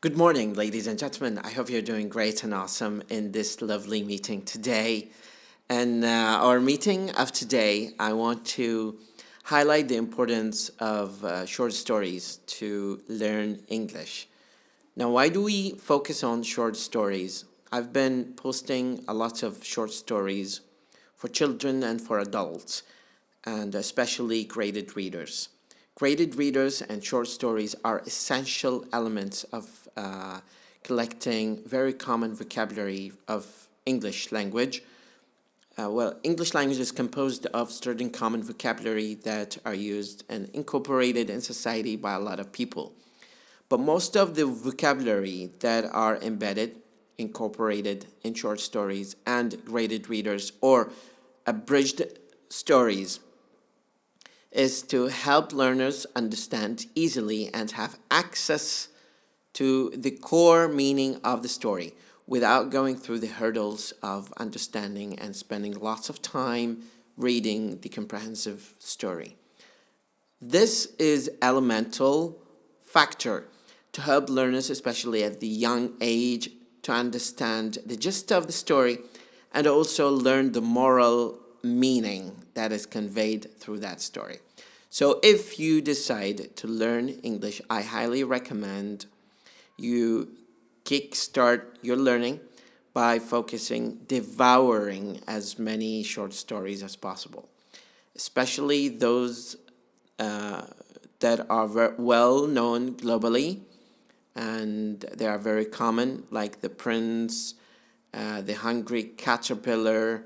Good morning, ladies and gentlemen. I hope you're doing great and awesome in this lovely meeting today. And our meeting of today, I want to highlight the importance of short stories to learn English. Now, why do we focus on short stories? I've been posting a lot of short stories for children and for adults, and especially graded readers. Graded readers and short stories are essential elements of collecting very common vocabulary of English language. English language is composed of certain common vocabulary that are used and incorporated in society by a lot of people. But most of the vocabulary that are embedded, incorporated in short stories and graded readers or abridged stories is to help learners understand easily and have access to the core meaning of the story without going through the hurdles of understanding and spending lots of time reading the comprehensive story. This is elemental factor to help learners, especially at the young age, to understand the gist of the story and also learn the moral meaning that is conveyed through that story. So if you decide to learn English, I highly recommend you kickstart your learning by devouring as many short stories as possible, especially those that are well known globally, and they are very common, like The Prince, The Hungry Caterpillar,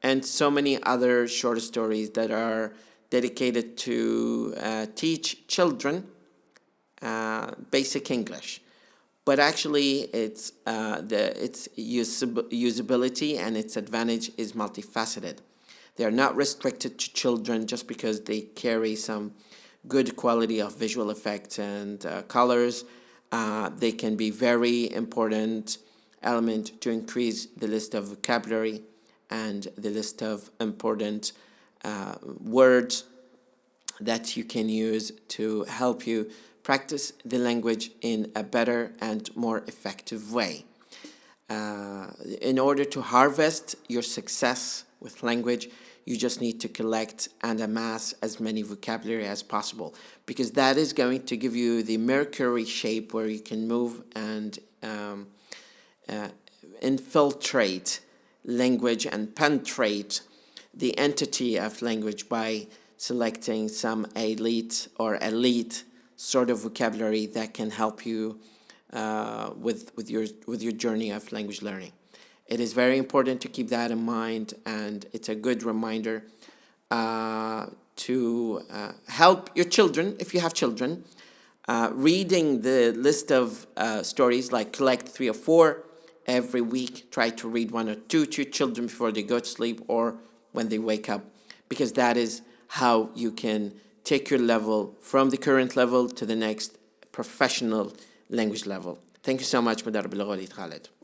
and so many other short stories that are dedicated to teach children basic English. But actually, its usability and its advantage is multifaceted. They are not restricted to children just because they carry some good quality of visual effects and colors. They can be very important element to increase the list of vocabulary and the list of important words that you can use to help you practice the language in a better and more effective way. In order to harvest your success with language, you just need to collect and amass as many vocabulary as possible, because that is going to give you the Mercury shape where you can move and infiltrate language and penetrate the entity of language by selecting some elite sort of vocabulary that can help you with your journey of language learning. It is very important to keep that in mind, and it's a good reminder to help your children, if you have children, reading the list of stories, like collect 3 or 4 every week. Try to read 1 or 2 to your children before they go to sleep or when they wake up, because that is how you can take your level from the current level to the next professional language level. Thank you so much, مدرب اللغة وليد خالد.